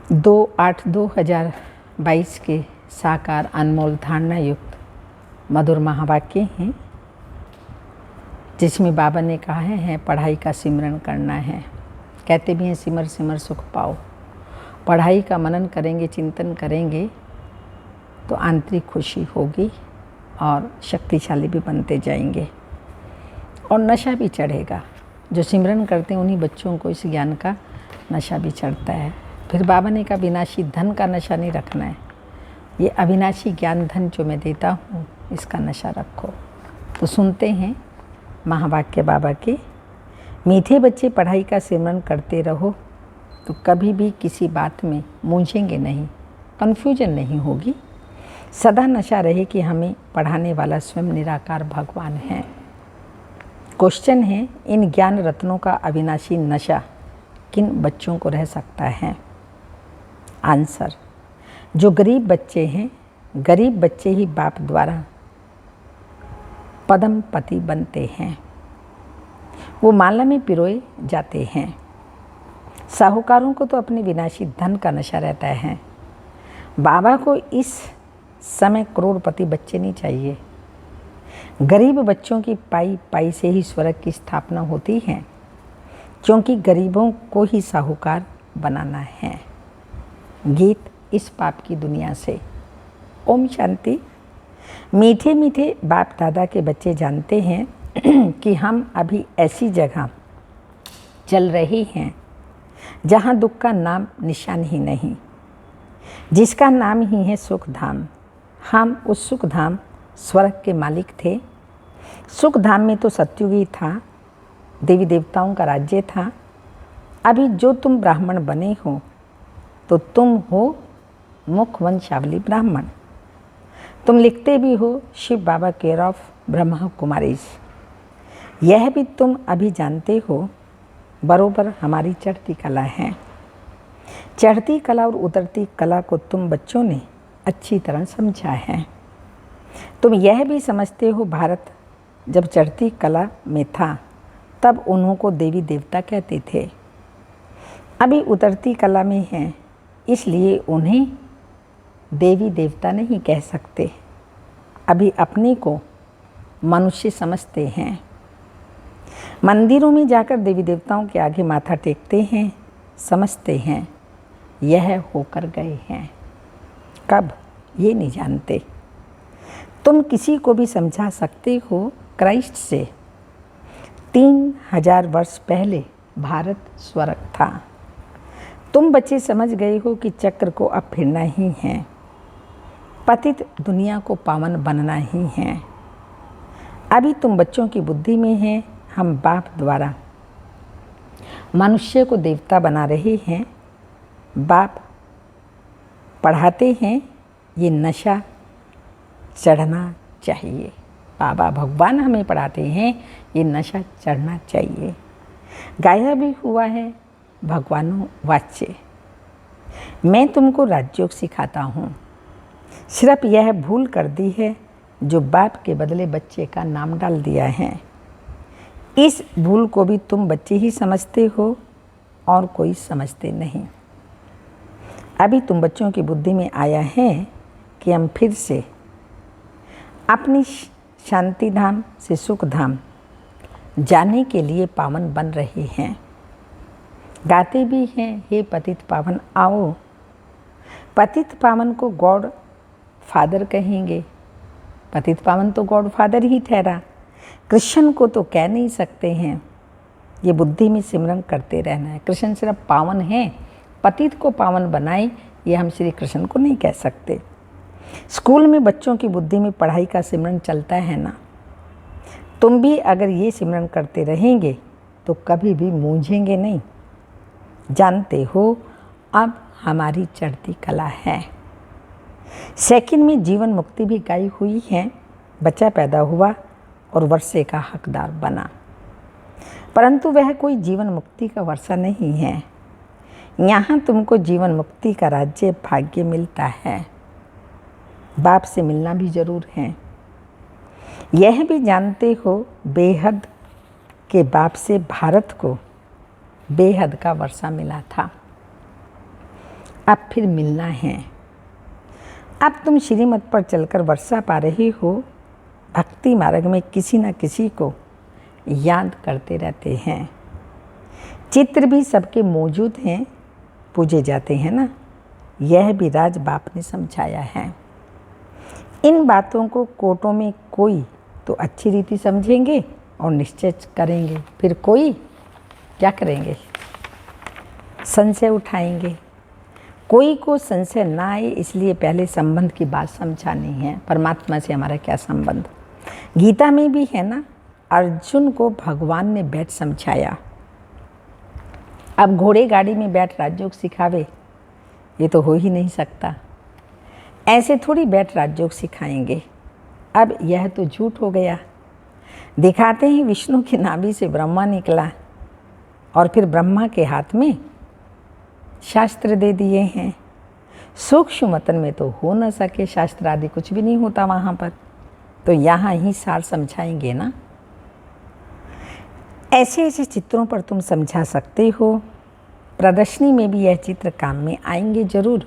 2/8/2022 के साकार अनमोल धारणा युक्त मधुर महावाक्य हैं, जिसमें बाबा ने कहा है पढ़ाई का सिमरन करना है। कहते भी हैं सिमर सिमर सुख पाओ। पढ़ाई का मनन करेंगे, चिंतन करेंगे तो आंतरिक खुशी होगी और शक्तिशाली भी बनते जाएंगे और नशा भी चढ़ेगा। जो सिमरन करते हैं उन्हीं बच्चों को इस ज्ञान का नशा भी चढ़ता है। फिर बाबा ने कहा विनाशी धन का नशा नहीं रखना है, ये अविनाशी ज्ञान धन जो मैं देता हूँ इसका नशा रखो। तो सुनते हैं महावाक्य बाबा के। मीठे बच्चे पढ़ाई का सिमरन करते रहो तो कभी भी किसी बात में मूंझेंगे नहीं, कन्फ्यूजन नहीं होगी। सदा नशा रहे कि हमें पढ़ाने वाला स्वयं निराकार भगवान है। क्वेश्चन है, इन ज्ञान रत्नों का अविनाशी नशा किन बच्चों को रह सकता है? आंसर, जो गरीब बच्चे हैं। गरीब बच्चे ही बाप द्वारा पदम पति बनते हैं, वो माला में पिरोए जाते हैं। साहूकारों को तो अपने विनाशी धन का नशा रहता है। बाबा को इस समय करोड़पति बच्चे नहीं चाहिए। गरीब बच्चों की पाई पाई से ही स्वर्ग की स्थापना होती है, क्योंकि गरीबों को ही साहूकार बनाना है। गीत इस पाप की दुनिया से। ओम शांति। मीठे मीठे बाप दादा के बच्चे जानते हैं कि हम अभी ऐसी जगह चल रहे हैं जहाँ दुख का नाम निशान ही नहीं, जिसका नाम ही है सुख धाम। हम उस सुख धाम स्वर्ग के मालिक थे। सुख धाम में तो सतयुग ही था, देवी देवताओं का राज्य था। अभी जो तुम ब्राह्मण बने हो तो तुम हो मुख वंशावली ब्राह्मण। तुम लिखते भी हो शिव बाबा केयर ऑफ ब्रह्मा कुमारीज। यह भी तुम अभी जानते हो बरोबर हमारी चढ़ती कला है। चढ़ती कला और उतरती कला को तुम बच्चों ने अच्छी तरह समझा है। तुम यह भी समझते हो भारत जब चढ़ती कला में था तब उन्हों को देवी देवता कहते थे। अभी उतरती कला में हैं, इसलिए उन्हें देवी देवता नहीं कह सकते। अभी अपने को मनुष्य समझते हैं। मंदिरों में जाकर देवी देवताओं के आगे माथा टेकते हैं, समझते हैं यह होकर गए हैं। कब ये नहीं जानते। तुम किसी को भी समझा सकते हो क्राइस्ट से 3000 वर्ष पहले भारत स्वर्ग था। तुम बच्चे समझ गए हो कि चक्र को अब फिरना ही है, पतित दुनिया को पावन बनना ही है। अभी तुम बच्चों की बुद्धि में है हम बाप द्वारा मनुष्य को देवता बना रहे हैं। बाप पढ़ाते हैं ये नशा चढ़ना चाहिए। बाबा भगवान हमें पढ़ाते हैं ये नशा चढ़ना चाहिए। गाया भी हुआ है भगवानों वाच्य, मैं तुमको राजयोग सिखाता हूँ। सिर्फ यह भूल कर दी है जो बाप के बदले बच्चे का नाम डाल दिया है। इस भूल को भी तुम बच्चे ही समझते हो और कोई समझते नहीं। अभी तुम बच्चों की बुद्धि में आया है कि हम फिर से अपनी शांति धाम से सुख धाम जाने के लिए पावन बन रहे हैं। गाते भी हैं हे पतित पावन आओ। पतित पावन को गॉड फादर कहेंगे। पतित पावन तो गॉड फादर ही ठहरा, कृष्ण को तो कह नहीं सकते हैं। ये बुद्धि में सिमरन करते रहना है। कृष्ण सिर्फ पावन है, पतित को पावन बनाए ये हम श्री कृष्ण को नहीं कह सकते। स्कूल में बच्चों की बुद्धि में पढ़ाई का सिमरन चलता है ना, तुम भी अगर ये सिमरन करते रहेंगे तो कभी भी मूंझेंगे नहीं। जानते हो अब हमारी चढ़ती कला है। सेकंड में जीवन मुक्ति भी गाई हुई है। बच्चा पैदा हुआ और वर्षे का हकदार बना, परंतु वह कोई जीवन मुक्ति का वर्षा नहीं है। यहाँ तुमको जीवन मुक्ति का राज्य भाग्य मिलता है। बाप से मिलना भी जरूर है। यह भी जानते हो बेहद के बाप से भारत को बेहद का वर्षा मिला था। अब फिर मिलना है। अब तुम श्रीमत पर चलकर वर्षा पा रही हो। भक्ति मार्ग में किसी न किसी को याद करते रहते हैं। चित्र भी सबके मौजूद हैं, पूजे जाते हैं ना। यह भी राज बाप ने समझाया है। इन बातों को कोटों में कोई तो अच्छी रीति समझेंगे और निश्चय करेंगे, फिर कोई क्या करेंगे, संशय उठाएंगे। कोई को संशय ना आए इसलिए पहले संबंध की बात समझानी है। परमात्मा से हमारा क्या संबंध। गीता में भी है ना, अर्जुन को भगवान ने बैठ समझाया। अब घोड़े गाड़ी में बैठ राजयोग सिखावे, ये तो हो ही नहीं सकता। ऐसे थोड़ी बैठ राजयोग सिखाएंगे। अब यह तो झूठ हो गया। दिखाते हैं विष्णु की नाभि से ब्रह्मा निकला और फिर ब्रह्मा के हाथ में शास्त्र दे दिए हैं। सूक्ष्म मतन में तो हो न सके, शास्त्र आदि कुछ भी नहीं होता वहाँ पर, तो यहाँ ही सार समझाएंगे ना। ऐसे ऐसे चित्रों पर तुम समझा सकते हो। प्रदर्शनी में भी यह चित्र काम में आएंगे जरूर।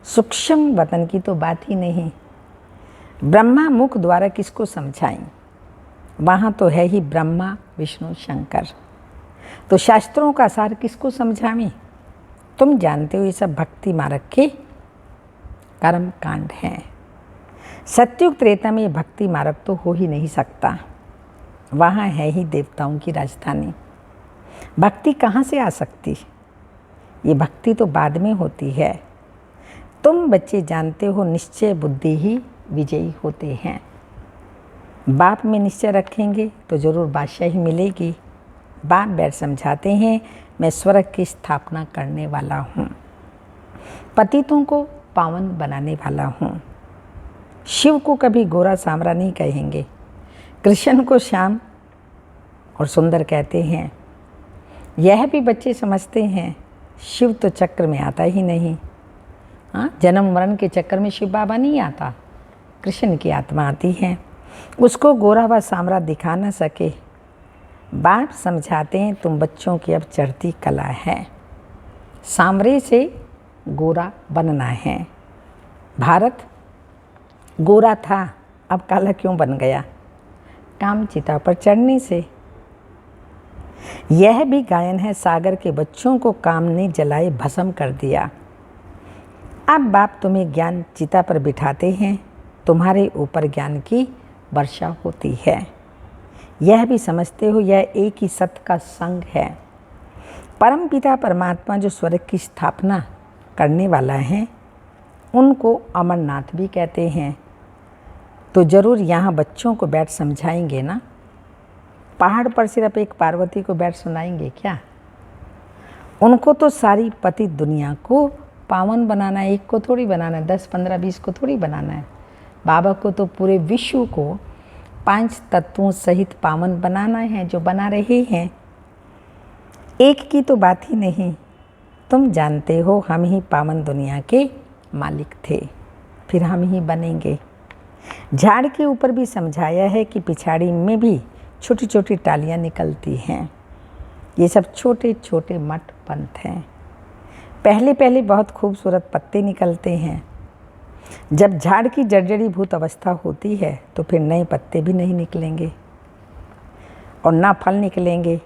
सूक्ष्म वतन की तो बात ही नहीं। ब्रह्मा मुख द्वारा किसको समझाएं, वहाँ तो है ही ब्रह्मा विष्णु शंकर। तो शास्त्रों का सार किसको समझावें। तुम जानते हो ये सब भक्ति मार्ग के कर्म कांड हैं। सत्युग त्रेता में भक्ति मार्ग तो हो ही नहीं सकता। वहाँ है ही देवताओं की राजधानी। भक्ति कहाँ से आ सकती, ये भक्ति तो बाद में होती है। तुम बच्चे जानते हो निश्चय बुद्धि ही विजयी होते हैं। बाप में निश्चय रखेंगे तो जरूर बादशाही मिलेगी। बाप बैठ समझाते हैं, मैं स्वर्ग की स्थापना करने वाला हूँ, पतितों को पावन बनाने वाला हूँ। शिव को कभी गोरा सांवरा नहीं कहेंगे, कृष्ण को श्याम और सुंदर कहते हैं। यह भी बच्चे समझते हैं, शिव तो चक्र में आता ही नहीं। हाँ, जन्म मरण के चक्कर में शिव बाबा नहीं आता, कृष्ण की आत्मा आती है। उसको गोरा व सांवरा दिखा न सके। बाप समझाते हैं, तुम बच्चों की अब चढ़ती कला है, सांवरे से गोरा बनना है। भारत गोरा था, अब काला क्यों बन गया, काम चिता पर चढ़ने से। यह भी गायन है, सागर के बच्चों को काम ने जलाए भस्म कर दिया। अब बाप तुम्हें ज्ञान चिता पर बिठाते हैं, तुम्हारे ऊपर ज्ञान की वर्षा होती है। यह भी समझते हो यह एक ही सत्य का संग है। परम पिता परमात्मा जो स्वर्ग की स्थापना करने वाला है, उनको अमरनाथ भी कहते हैं। तो जरूर यहाँ बच्चों को बैठ समझाएंगे ना। पहाड़ पर सिर्फ एक पार्वती को बैठ सुनाएंगे क्या। उनको तो सारी पतित दुनिया को पावन बनाना है, एक को थोड़ी बनाना है, 10, 15, 20 को थोड़ी बनाना है। बाबा को तो पूरे विश्व को 5 तत्वों सहित पावन बनाना है, जो बना रहे हैं। एक की तो बात ही नहीं। तुम जानते हो हम ही पावन दुनिया के मालिक थे, फिर हम ही बनेंगे। झाड़ के ऊपर भी समझाया है कि पिछाड़ी में भी छोटी छोटी टालियाँ निकलती हैं। ये सब छोटे छोटे मठ पंथ हैं। पहले पहले बहुत खूबसूरत पत्ते निकलते हैं। जब झाड़ की जर्जरी भूत अवस्था होती है तो फिर नए पत्ते भी नहीं निकलेंगे और ना फल निकलेंगे।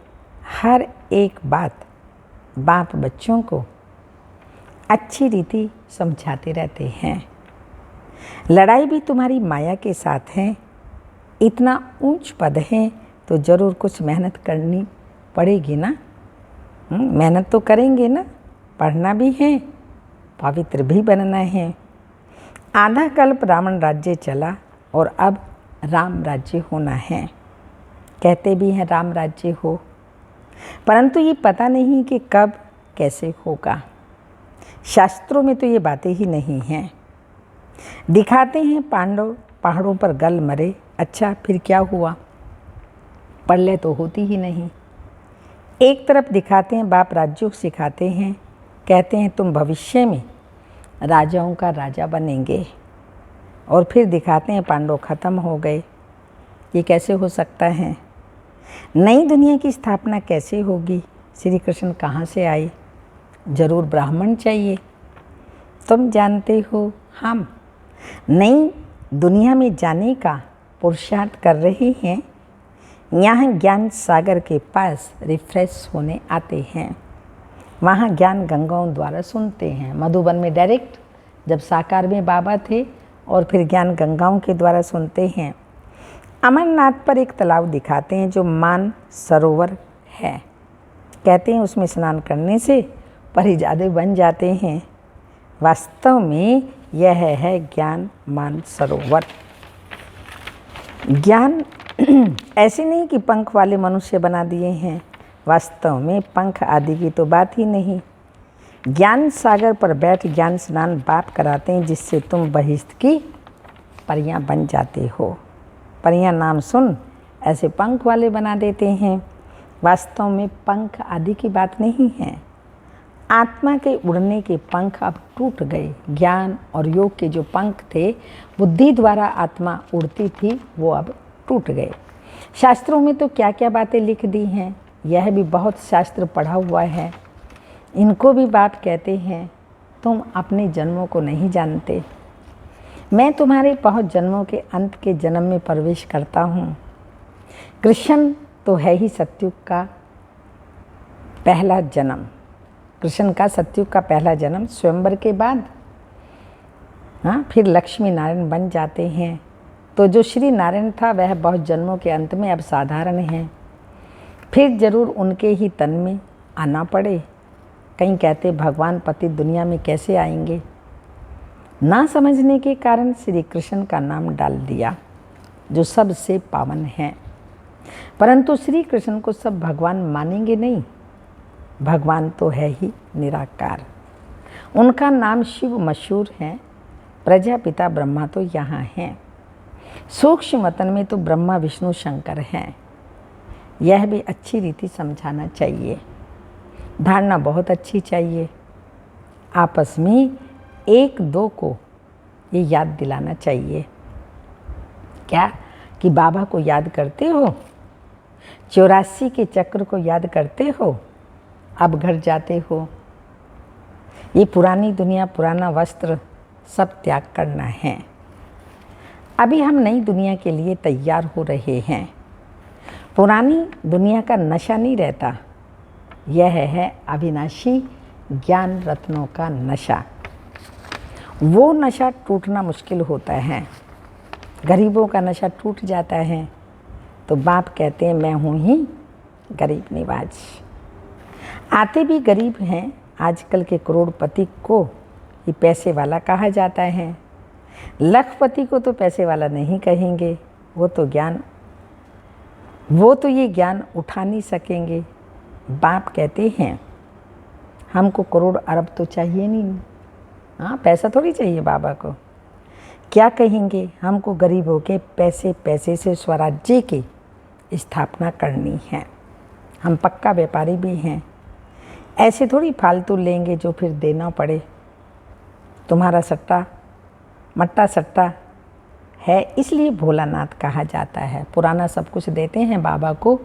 हर एक बात बाप बच्चों को अच्छी रीति समझाते रहते हैं। लड़ाई भी तुम्हारी माया के साथ है। इतना ऊंच पद है तो ज़रूर कुछ मेहनत करनी पड़ेगी ना। मेहनत तो करेंगे ना, पढ़ना भी है, पवित्र भी बनना है। आधा कल्प रावण राज्य चला और अब राम राज्य होना है। कहते भी हैं राम राज्य हो, परंतु ये पता नहीं कि कब कैसे होगा। शास्त्रों में तो ये बातें ही नहीं हैं। दिखाते हैं पांडव पहाड़ों पर गल मरे, अच्छा फिर क्या हुआ, प्रलय तो होती ही नहीं। एक तरफ दिखाते हैं बाप राजयोग सिखाते हैं, कहते हैं तुम भविष्य में राजाओं का राजा बनेंगे, और फिर दिखाते हैं पांडव खत्म हो गए। ये कैसे हो सकता है। नई दुनिया की स्थापना कैसे होगी। श्री कृष्ण कहाँ से आए, जरूर ब्राह्मण चाहिए, तुम जानते हो हम नई दुनिया में जाने का पुरुषार्थ कर रहे हैं। यहाँ ज्ञान सागर के पास रिफ्रेश होने आते हैं, वहाँ ज्ञान गंगाओं द्वारा सुनते हैं। मधुबन में डायरेक्ट जब साकार में बाबा थे और फिर ज्ञान गंगाओं के द्वारा सुनते हैं। अमरनाथ पर एक तालाब दिखाते हैं जो मान सरोवर है। कहते हैं उसमें स्नान करने से परिजादे बन जाते हैं। वास्तव में यह है ज्ञान मान सरोवर। ज्ञान ऐसे नहीं कि पंख वाले मनुष्य बना दिए हैं। वास्तव में पंख आदि की तो बात ही नहीं। ज्ञान सागर पर बैठ ज्ञान स्नान बाप कराते हैं, जिससे तुम बहिष्ठ की परियां बन जाते हो। परियां नाम सुन ऐसे पंख वाले बना देते हैं। वास्तव में पंख आदि की बात नहीं है। आत्मा के उड़ने के पंख अब टूट गए। ज्ञान और योग के जो पंख थे, बुद्धि द्वारा आत्मा उड़ती थी, वो अब टूट गए। शास्त्रों में तो क्या क्या बातें लिख दी हैं। यह भी बहुत शास्त्र पढ़ा हुआ है। इनको भी बाप कहते हैं तुम अपने जन्मों को नहीं जानते। मैं तुम्हारे बहुत जन्मों के अंत के जन्म में प्रवेश करता हूँ। कृष्ण तो है ही सतयुग का पहला जन्म। कृष्ण का सतयुग का पहला जन्म स्वयंवर के बाद, हाँ, फिर लक्ष्मी नारायण बन जाते हैं। तो जो श्री नारायण था वह बहुत जन्मों के अंत में अब साधारण है। फिर जरूर उनके ही तन में आना पड़े। कहीं कहते भगवान पति दुनिया में कैसे आएंगे। ना समझने के कारण श्री कृष्ण का नाम डाल दिया, जो सबसे पावन है। परंतु श्री कृष्ण को सब भगवान मानेंगे नहीं। भगवान तो है ही निराकार। उनका नाम शिव मशहूर है। प्रजापिता ब्रह्मा तो यहाँ हैं। सूक्ष्म वतन में तो ब्रह्मा विष्णु शंकर हैं। यह भी अच्छी रीति समझाना चाहिए। धारणा बहुत अच्छी चाहिए। आपस में एक दो को ये याद दिलाना चाहिए। क्या कि बाबा को याद करते हो, 84 के चक्र को याद करते हो, अब घर जाते हो। ये पुरानी दुनिया, पुराना वस्त्र सब त्याग करना है। अभी हम नई दुनिया के लिए तैयार हो रहे हैं। पुरानी दुनिया का नशा नहीं रहता। यह है अविनाशी ज्ञान रत्नों का नशा। वो नशा टूटना मुश्किल होता है। गरीबों का नशा टूट जाता है। तो बाप कहते हैं मैं हूँ ही गरीब निवाज। आते भी गरीब हैं। आजकल के करोड़पति को ये पैसे वाला कहा जाता है। लखपति को तो पैसे वाला नहीं कहेंगे। वो तो ये ज्ञान उठा नहीं सकेंगे। बाप कहते हैं हमको करोड़ अरब तो चाहिए नहीं। हाँ, पैसा थोड़ी चाहिए बाबा को। क्या कहेंगे, हमको गरीबों के पैसे से स्वराज्य की स्थापना करनी है। हम पक्का व्यापारी भी हैं। ऐसे थोड़ी फालतू लेंगे जो फिर देना पड़े। तुम्हारा सट्टा मट्टा सट्टा है, इसलिए भोलानाथ कहा जाता है। पुराना सब कुछ देते हैं बाबा को,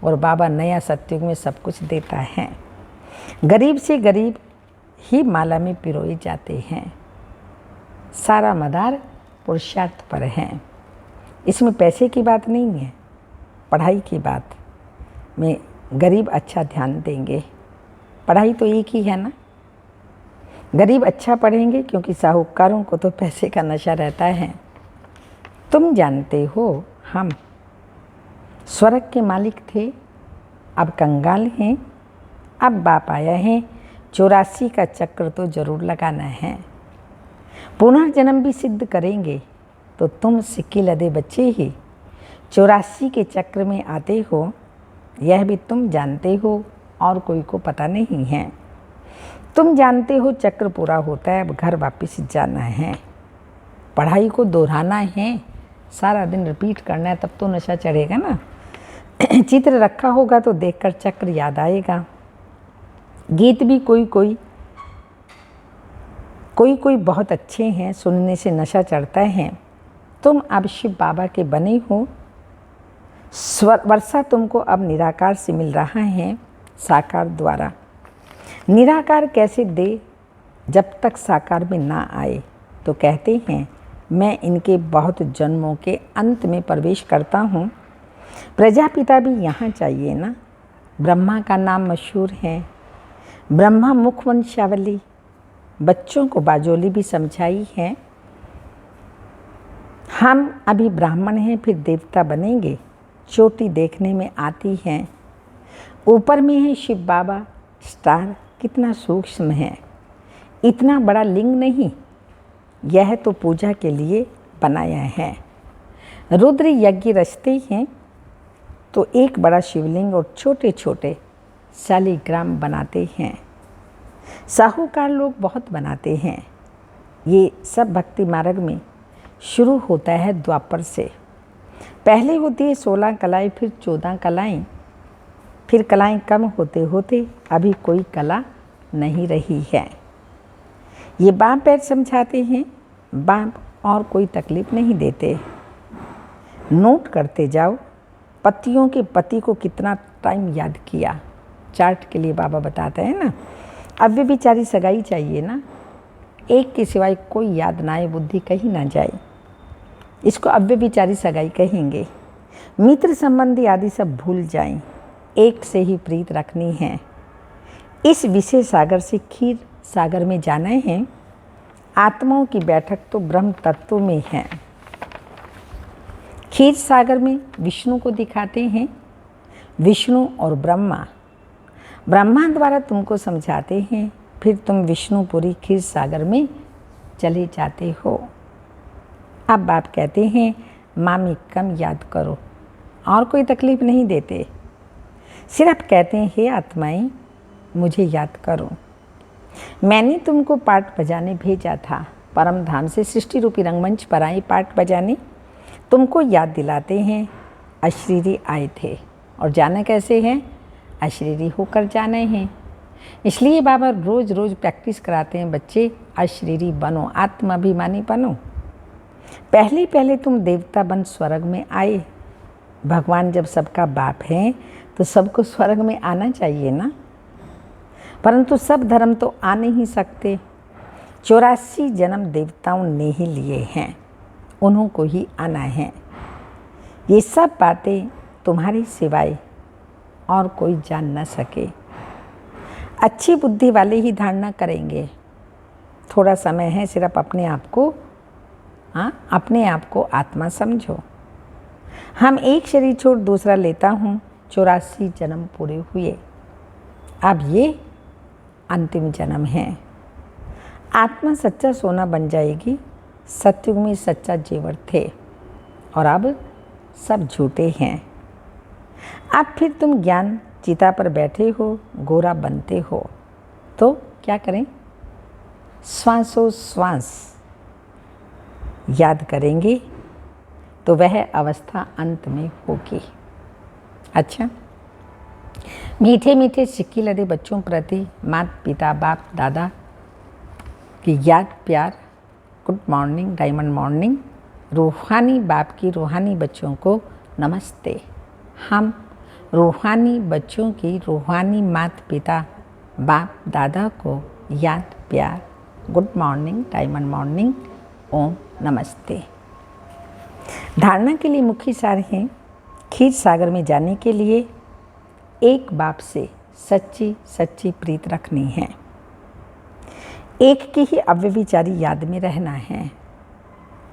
और बाबा नया सत्युग में सब कुछ देता है। गरीब से गरीब ही माला में पिरोए जाते हैं। सारा मदार पुरुषार्थ पर है। इसमें पैसे की बात नहीं है, पढ़ाई की बात में गरीब अच्छा ध्यान देंगे। पढ़ाई तो एक ही है ना। गरीब अच्छा पढ़ेंगे क्योंकि साहूकारों को तो पैसे का नशा रहता है। तुम जानते हो हम स्वर्ग के मालिक थे, अब कंगाल हैं। अब बाप आया है, 84 का चक्र तो जरूर लगाना है। पुनर्जन्म भी सिद्ध करेंगे। तो तुम सिक्के लदे बच्चे ही 84 के चक्र में आते हो, यह भी तुम जानते हो और कोई को पता नहीं है। तुम जानते हो चक्र पूरा होता है, अब घर वापस जाना है। पढ़ाई को दोहराना है, सारा दिन रिपीट करना है, तब तो नशा चढ़ेगा ना। चित्र रखा होगा तो देखकर चक्र याद आएगा। गीत भी कोई बहुत अच्छे हैं, सुनने से नशा चढ़ता है। तुम अब शिव बाबा के बने हो। वर्षा तुमको अब निराकार से मिल रहा है, साकार द्वारा। निराकार कैसे दे जब तक साकार में ना आए तो कहते हैं मैं इनके बहुत जन्मों के अंत में प्रवेश करता हूँ। प्रजापिता भी यहाँ चाहिए ना। ब्रह्मा का नाम मशहूर है, ब्रह्मा मुख वंशावली। बच्चों को बाजोली भी समझाई है। हम अभी ब्राह्मण हैं, फिर देवता बनेंगे। चोटी देखने में आती है, ऊपर में है शिव बाबा। स्टार कितना सूक्ष्म है, इतना बड़ा लिंग नहीं, यह तो पूजा के लिए बनाया है। रुद्र यज्ञ रचते हैं तो एक बड़ा शिवलिंग और छोटे छोटे शालिग्राम बनाते हैं। साहूकार लोग बहुत बनाते हैं। ये सब भक्ति मार्ग में शुरू होता है द्वापर से। पहले होती है 16 कलाएँ, फिर 14 कलाएँ, फिर कलाएँ कम होते होते अभी कोई कला नहीं रही है। ये बाप बैठ समझाते हैं। बाप और कोई तकलीफ नहीं देते। नोट करते जाओ, पतियों के पति को कितना टाइम याद किया। चार्ट के लिए बाबा बताते हैं ना। अब वे बेचारी सगाई चाहिए ना, एक के सिवाय कोई याद ना आए, बुद्धि कहीं ना जाए, इसको अब वे बेचारी सगाई कहेंगे। मित्र संबंधी आदि सब भूल जाएं, एक से ही प्रीत रखनी है। इस विषय सागर से क्षीर सागर में जाना है। आत्माओं की बैठक तो ब्रह्म तत्व में है। क्षीर सागर में विष्णु को दिखाते हैं। विष्णु और ब्रह्मा, ब्रह्मा द्वारा तुमको समझाते हैं, फिर तुम विष्णुपुरी क्षीर सागर में चले जाते हो। अब बाप कहते हैं मामी कम याद करो, और कोई तकलीफ नहीं देते, सिर्फ कहते हैं हे आत्माएं मुझे याद करो। मैंने तुमको पाठ बजाने भेजा था, परम धाम से सृष्टि रूपी रंगमंच पर आए पाठ बजाने। तुमको याद दिलाते हैं अशरीरी आए थे, और जाना कैसे है, अशरीरी होकर जाने हैं। इसलिए बाबा रोज़ रोज़ प्रैक्टिस कराते हैं, बच्चे अशरीरी बनो, आत्माभिमानी बनो। पहले पहले तुम देवता बन स्वर्ग में आए। भगवान जब सबका बाप है तो सबको स्वर्ग में आना चाहिए ना, परंतु सब धर्म तो आ नहीं सकते। 84 जन्म देवताओं ने ही लिए हैं, उन्हों को ही आना है। ये सब बातें तुम्हारी सिवाय और कोई जान न सके। अच्छी बुद्धि वाले ही धारणा करेंगे। थोड़ा समय है, सिर्फ अपने आप को आत्मा समझो। हम एक शरीर छोड़ दूसरा लेता हूँ, 84 जन्म पूरे हुए, अब ये अंतिम जन्म है। आत्मा सच्चा सोना बन जाएगी। सतयुग में सच्चा जेवर थे और अब सब झूठे हैं। अब फिर तुम ज्ञान चिता पर बैठे हो, गोरा बनते हो, तो क्या करें, श्वासोश्वास याद करेंगे तो वह अवस्था अंत में होगी। अच्छा, मीठे मीठे सिक्की लदे बच्चों प्रति माता पिता बाप दादा की याद प्यार, गुड मॉर्निंग, डायमंड मॉर्निंग। रूहानी बाप की रूहानी बच्चों को नमस्ते। हम रूहानी बच्चों की रूहानी माता पिता बाप दादा को याद प्यार, गुड मॉर्निंग, डायमंड मॉर्निंग, ओम नमस्ते। धारणा के लिए मुख्य सार हैं, क्षीर सागर में जाने के लिए एक बाप से सच्ची सच्ची प्रीत रखनी है। एक की ही अव्यभिचारी याद में रहना है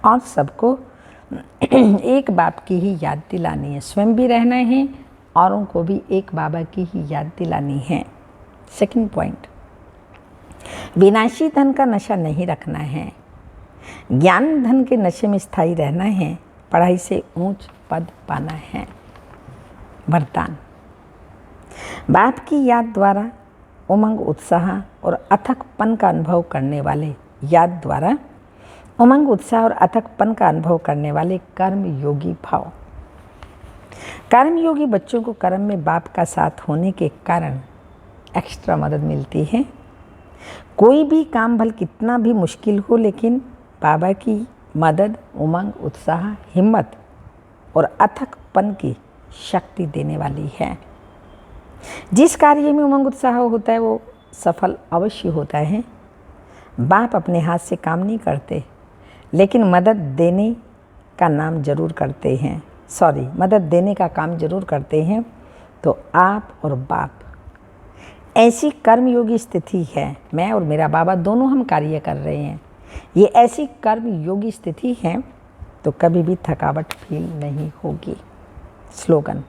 और सबको एक बाप की ही याद दिलानी है। स्वयं भी रहना है, औरों को भी एक बाबा की ही याद दिलानी है। सेकंड पॉइंट, विनाशी धन का नशा नहीं रखना है। ज्ञान धन के नशे में स्थायी रहना है। पढ़ाई से ऊंच पद पाना है। वरदान, बाप की याद द्वारा उमंग उत्साह और अथकपन का अनुभव करने वाले, याद द्वारा उमंग उत्साह और अथकपन का अनुभव करने वाले कर्म योगी भाव। कर्म योगी बच्चों को कर्म में बाप का साथ होने के कारण एक्स्ट्रा मदद मिलती है। कोई भी काम भले कितना भी मुश्किल हो, लेकिन बाबा की मदद उमंग उत्साह हिम्मत और अथकपन की शक्ति देने वाली है। जिस कार्य में उमंग उत्साह होता है वो सफल अवश्य होता है। बाप अपने हाथ से काम नहीं करते, लेकिन मदद देने का नाम जरूर करते हैं, मदद देने का काम जरूर करते हैं। तो आप और बाप ऐसी कर्मयोगी स्थिति है, मैं और मेरा बाबा दोनों हम कार्य कर रहे हैं, ये ऐसी कर्मयोगी स्थिति है तो कभी भी थकावट फील नहीं होगी। स्लोगन,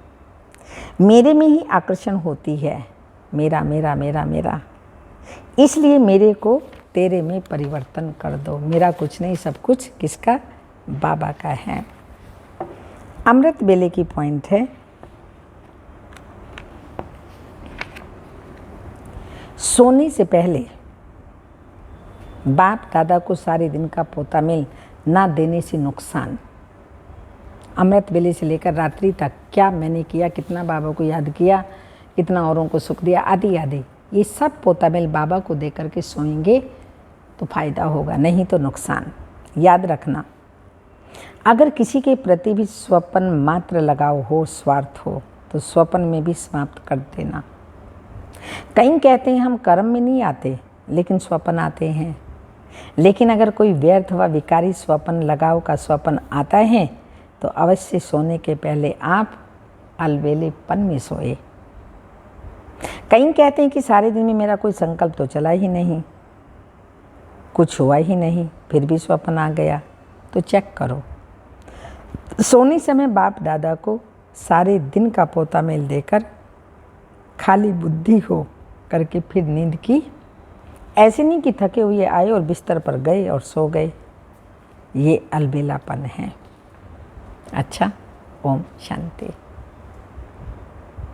मेरे में ही आकर्षण होती है, मेरा मेरा मेरा मेरा, इसलिए मेरे को तेरे में परिवर्तन कर दो। मेरा कुछ नहीं, सब कुछ किसका? बाबा का है। अमृत वेले की पॉइंट है, सोने से पहले बाप दादा को सारे दिन का पोता मिल ना देने से नुकसान। अमृत वेले से लेकर रात्रि तक क्या मैंने किया, कितना बाबा को याद किया, कितना औरों को सुख दिया, आदि आदि, ये सब पोता मिल बाबा को दे करके सोएंगे तो फायदा होगा, नहीं तो नुकसान। याद रखना, अगर किसी के प्रति भी स्वप्न मात्र लगाव हो, स्वार्थ हो, तो स्वप्न में भी समाप्त कर देना। कई कहते हैं हम कर्म में नहीं आते, लेकिन स्वप्न आते हैं। लेकिन अगर कोई व्यर्थ व विकारी स्वप्न लगाव का स्वप्न आता है तो अवश्य सोने के पहले आप अलवेलेपन में सोए। कई कहते हैं कि सारे दिन में मेरा कोई संकल्प तो चला ही नहीं, कुछ हुआ ही नहीं, फिर भी स्वप्न आ गया, तो चेक करो। सोने समय बाप दादा को सारे दिन का पोता मेल देकर खाली बुद्धि हो करके फिर नींद की। ऐसे नहीं कि थके हुए आए और बिस्तर पर गए और सो गए, ये अलबेलापन है। अच्छा, ओम शांति।